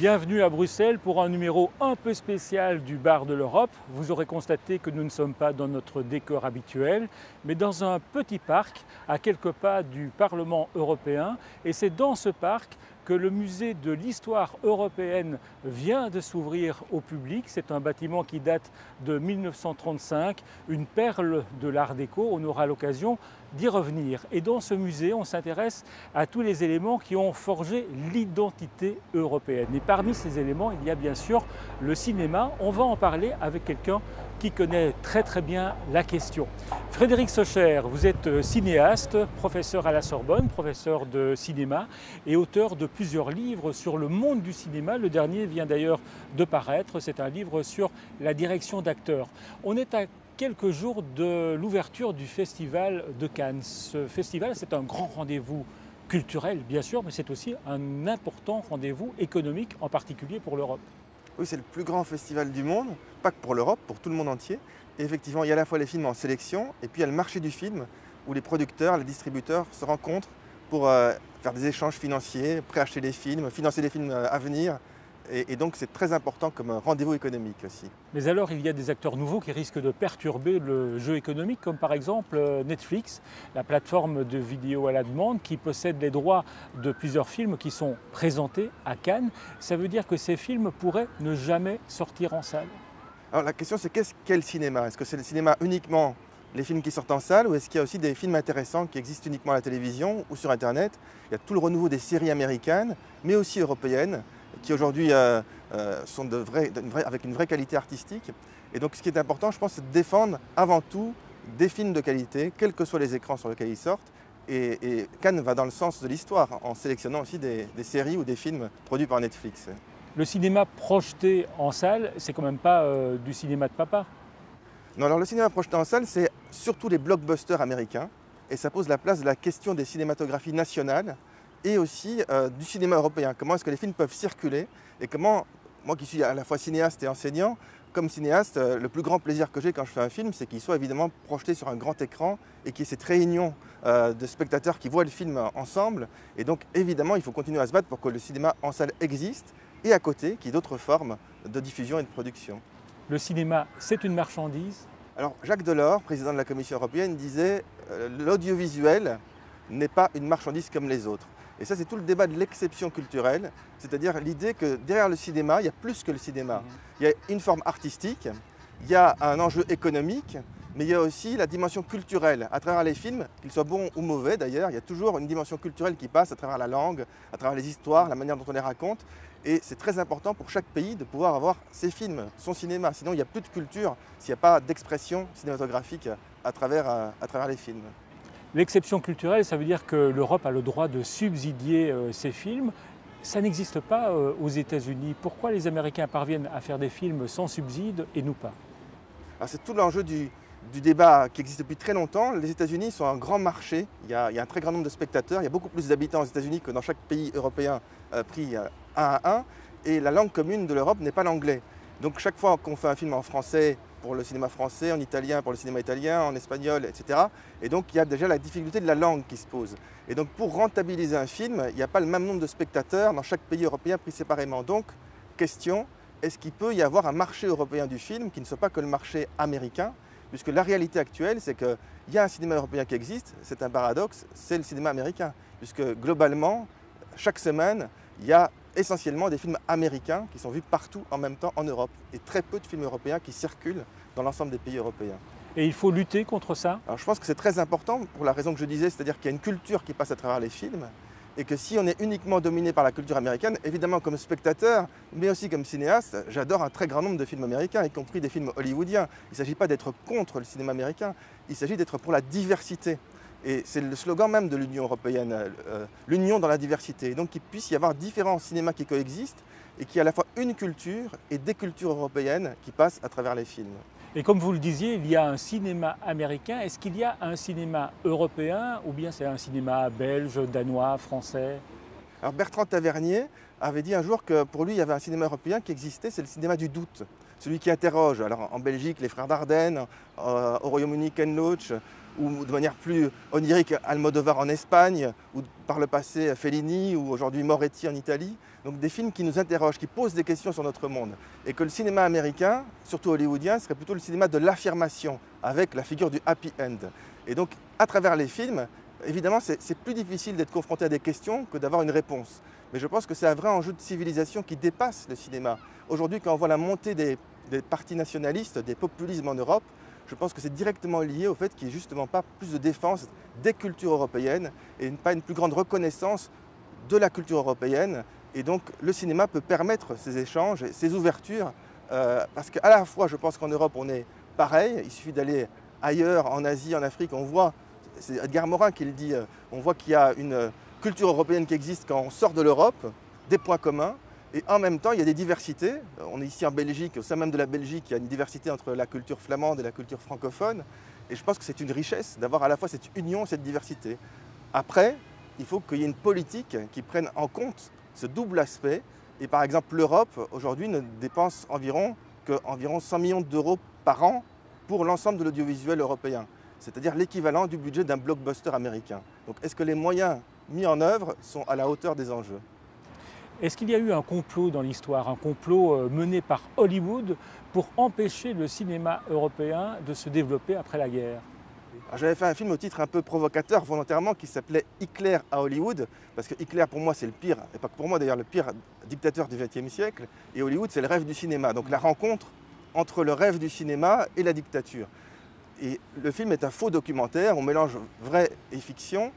Bienvenue à Bruxelles pour un numéro un peu spécial du Bar de l'Europe. Vous aurez constaté que nous ne sommes pas dans notre décor habituel, mais dans un petit parc à quelques pas du Parlement européen. Et c'est dans ce parc que le musée de l'histoire européenne vient de s'ouvrir au public. C'est un bâtiment qui date de 1935, une perle de l'art déco. On aura l'occasion d'y revenir. Et dans ce musée, on s'intéresse à tous les éléments qui ont forgé l'identité européenne. Et parmi ces éléments, il y a bien sûr le cinéma. On va en parler avec quelqu'un qui connaît très bien la question. Frédéric Socher, vous êtes cinéaste, professeur à la Sorbonne, professeur de cinéma et auteur de plusieurs livres sur le monde du cinéma. Le dernier vient d'ailleurs de paraître, c'est un livre sur la direction d'acteurs. On est à quelques jours de l'ouverture du Festival de Cannes. Ce festival, c'est un grand rendez-vous culturel, bien sûr, mais c'est aussi un important rendez-vous économique, en particulier pour l'Europe. Oui, c'est le plus grand festival du monde, pas que pour l'Europe, pour tout le monde entier. Et effectivement, il y a à la fois les films en sélection, et puis il y a le marché du film, où les producteurs, les distributeurs se rencontrent pour faire des échanges financiers, préacheter les films, financer les films à venir. Et donc c'est très important comme rendez-vous économique aussi. Mais alors il y a des acteurs nouveaux qui risquent de perturber le jeu économique, comme par exemple Netflix, la plateforme de vidéo à la demande qui possède les droits de plusieurs films qui sont présentés à Cannes. Ça veut dire que ces films pourraient ne jamais sortir en salle? Alors la question c'est qu'est-ce le cinéma? Est-ce que c'est le cinéma uniquement les films qui sortent en salle, ou est-ce qu'il y a aussi des films intéressants qui existent uniquement à la télévision ou sur Internet? Il y a tout le renouveau des séries américaines, mais aussi européennes, qui aujourd'hui sont avec une vraie qualité artistique. Et donc ce qui est important, je pense, c'est de défendre avant tout des films de qualité, quels que soient les écrans sur lesquels ils sortent. Et Cannes va dans le sens de l'histoire, en sélectionnant aussi des séries ou des films produits par Netflix. Le cinéma projeté en salle, c'est quand même pas du cinéma de papa. Non, alors le cinéma projeté en salle, c'est surtout les blockbusters américains. Et ça pose la place de la question des cinématographies nationales et aussi du cinéma européen. Comment est-ce que les films peuvent circuler et comment, moi qui suis à la fois cinéaste et enseignant, comme cinéaste, le plus grand plaisir que j'ai quand je fais un film, c'est qu'il soit évidemment projeté sur un grand écran et qu'il y ait cette réunion de spectateurs qui voient le film ensemble. Et donc évidemment, il faut continuer à se battre pour que le cinéma en salle existe et à côté, qu'il y ait d'autres formes de diffusion et de production. Le cinéma, c'est une marchandise. Alors Jacques Delors, président de la Commission européenne, disait l'audiovisuel n'est pas une marchandise comme les autres. Et ça, c'est tout le débat de l'exception culturelle, c'est-à-dire l'idée que derrière le cinéma, il y a plus que le cinéma. Il y a une forme artistique, il y a un enjeu économique, mais il y a aussi la dimension culturelle. À travers les films, qu'ils soient bons ou mauvais d'ailleurs, il y a toujours une dimension culturelle qui passe à travers la langue, à travers les histoires, la manière dont on les raconte. Et c'est très important pour chaque pays de pouvoir avoir ses films, son cinéma. Sinon, il n'y a plus de culture s'il n'y a pas d'expression cinématographique à travers les films. L'exception culturelle, ça veut dire que l'Europe a le droit de subsidier ces films. Ça n'existe pas aux États-Unis. Pourquoi les Américains parviennent à faire des films sans subside et nous pas? C'est tout l'enjeu du débat qui existe depuis très longtemps. Les États-Unis sont un grand marché. Il y a un très grand nombre de spectateurs. Il y a beaucoup plus d'habitants aux États-Unis que dans chaque pays européen pris un à un. Et la langue commune de l'Europe n'est pas l'anglais. Donc chaque fois qu'on fait un film en français pour le cinéma français, en italien pour le cinéma italien, en espagnol, etc. Et donc il y a déjà la difficulté de la langue qui se pose. Et donc pour rentabiliser un film, il n'y a pas le même nombre de spectateurs dans chaque pays européen pris séparément. Donc question, est-ce qu'il peut y avoir un marché européen du film qui ne soit pas que le marché américain? Puisque la réalité actuelle, c'est qu'il y a un cinéma européen qui existe, c'est un paradoxe, c'est le cinéma américain. Puisque globalement, chaque semaine, il y a essentiellement des films américains qui sont vus partout en même temps en Europe et très peu de films européens qui circulent dans l'ensemble des pays européens. Et il faut lutter contre ça? Alors je pense que c'est très important pour la raison que je disais, c'est-à-dire qu'il y a une culture qui passe à travers les films et que si on est uniquement dominé par la culture américaine, évidemment comme spectateur, mais aussi comme cinéaste, j'adore un très grand nombre de films américains, y compris des films hollywoodiens. Il ne s'agit pas d'être contre le cinéma américain, il s'agit d'être pour la diversité. Et c'est le slogan même de l'Union européenne, l'union dans la diversité. Et donc qu'il puisse y avoir différents cinémas qui coexistent et qu'il y ait à la fois une culture et des cultures européennes qui passent à travers les films. Et comme vous le disiez, il y a un cinéma américain. Est-ce qu'il y a un cinéma européen ou bien c'est un cinéma belge, danois, français? Alors Bertrand Tavernier avait dit un jour que pour lui, il y avait un cinéma européen qui existait, c'est le cinéma du doute. Celui qui interroge. Alors en Belgique, les frères Dardenne, au Royaume-Uni, Ken Loach, ou de manière plus onirique Almodovar en Espagne, ou par le passé Fellini, ou aujourd'hui Moretti en Italie. Donc des films qui nous interrogent, qui posent des questions sur notre monde. Et que le cinéma américain, surtout hollywoodien, serait plutôt le cinéma de l'affirmation, avec la figure du happy end. Et donc à travers les films, évidemment c'est plus difficile d'être confronté à des questions que d'avoir une réponse. Mais je pense que c'est un vrai enjeu de civilisation qui dépasse le cinéma. Aujourd'hui, quand on voit la montée des partis nationalistes, des populismes en Europe, je pense que c'est directement lié au fait qu'il n'y ait justement pas plus de défense des cultures européennes et pas une plus grande reconnaissance de la culture européenne. Et donc le cinéma peut permettre ces échanges, ces ouvertures, parce qu'à la fois je pense qu'en Europe on est pareil, il suffit d'aller ailleurs, en Asie, en Afrique, on voit, c'est Edgar Morin qui le dit, on voit qu'il y a une culture européenne qui existe quand on sort de l'Europe, des points communs, et en même temps il y a des diversités. On est ici en Belgique, au sein même de la Belgique, il y a une diversité entre la culture flamande et la culture francophone, et je pense que c'est une richesse d'avoir à la fois cette union, cette diversité. Après, il faut qu'il y ait une politique qui prenne en compte ce double aspect, et par exemple l'Europe aujourd'hui ne dépense environ 100 millions d'euros par an pour l'ensemble de l'audiovisuel européen, c'est-à-dire l'équivalent du budget d'un blockbuster américain. Donc est-ce que les moyens mis en œuvre sont à la hauteur des enjeux? Est-ce qu'il y a eu un complot dans l'histoire, un complot mené par Hollywood pour empêcher le cinéma européen de se développer après la guerre? J'avais fait un film au titre un peu provocateur volontairement qui s'appelait Hitler à Hollywood, parce que Hitler pour moi c'est le pire, et pas que pour moi d'ailleurs, le pire dictateur du XXe siècle, et Hollywood c'est le rêve du cinéma, donc la rencontre entre le rêve du cinéma et la dictature. Et le film est un faux documentaire, on mélange vrai et fiction,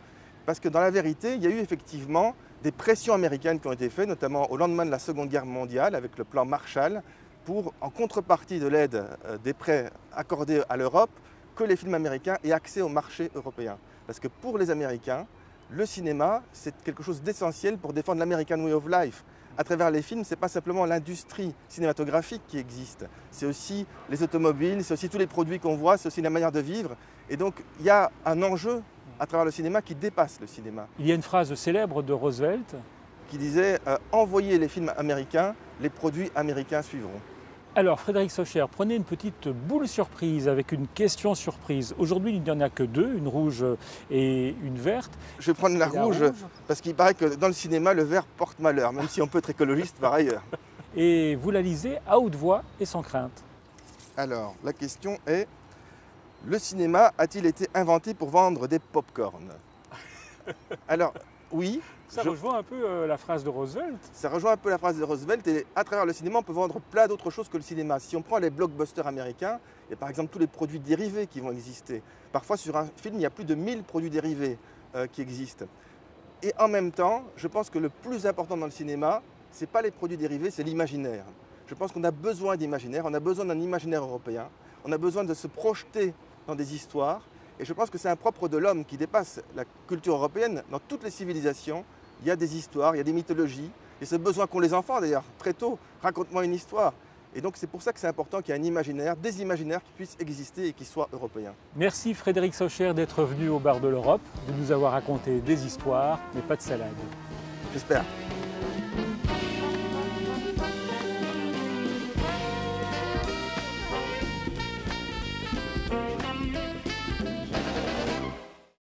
parce que dans la vérité, il y a eu effectivement des pressions américaines qui ont été faites, notamment au lendemain de la Seconde Guerre mondiale, avec le plan Marshall, pour, en contrepartie de l'aide des prêts accordés à l'Europe, que les films américains aient accès au marché européen. Parce que pour les Américains, le cinéma, c'est quelque chose d'essentiel pour défendre l'American Way of Life. À travers les films, ce n'est pas simplement l'industrie cinématographique qui existe, c'est aussi les automobiles, c'est aussi tous les produits qu'on voit, c'est aussi la manière de vivre. Et donc, il y a un enjeu à travers le cinéma qui dépasse le cinéma. Il y a une phrase célèbre de Roosevelt qui disait « Envoyez les films américains, les produits américains suivront ». Alors Frédéric Socher, prenez une petite boule surprise avec une question surprise. Aujourd'hui, il n'y en a que deux, une rouge et une verte. Je vais prendre la rouge parce qu'il paraît que dans le cinéma, le vert porte malheur, même si on peut être écologiste par ailleurs. Et vous la lisez à haute voix et sans crainte. Alors, la question est, le cinéma a-t-il été inventé pour vendre des pop-corn? Alors, oui. Ça rejoint un peu la phrase de Roosevelt. Ça rejoint un peu la phrase de Roosevelt et à travers le cinéma, on peut vendre plein d'autres choses que le cinéma. Si on prend les blockbusters américains, il y a par exemple tous les produits dérivés qui vont exister. Parfois sur un film, il y a plus de 1000 produits dérivés qui existent. Et en même temps, je pense que le plus important dans le cinéma, ce n'est pas les produits dérivés, c'est l'imaginaire. Je pense qu'on a besoin d'imaginaire, on a besoin d'un imaginaire européen, on a besoin de se projeter dans des histoires. Et je pense que c'est un propre de l'homme qui dépasse la culture européenne. Dans toutes les civilisations, il y a des histoires, il y a des mythologies. Et ce besoin qu'ont les enfants d'ailleurs, très tôt, raconte-moi une histoire. Et donc c'est pour ça que c'est important qu'il y ait un imaginaire, des imaginaires qui puissent exister et qui soient européens. Merci Frédéric Socher d'être venu au Bar de l'Europe, de nous avoir raconté des histoires, mais pas de salade. J'espère.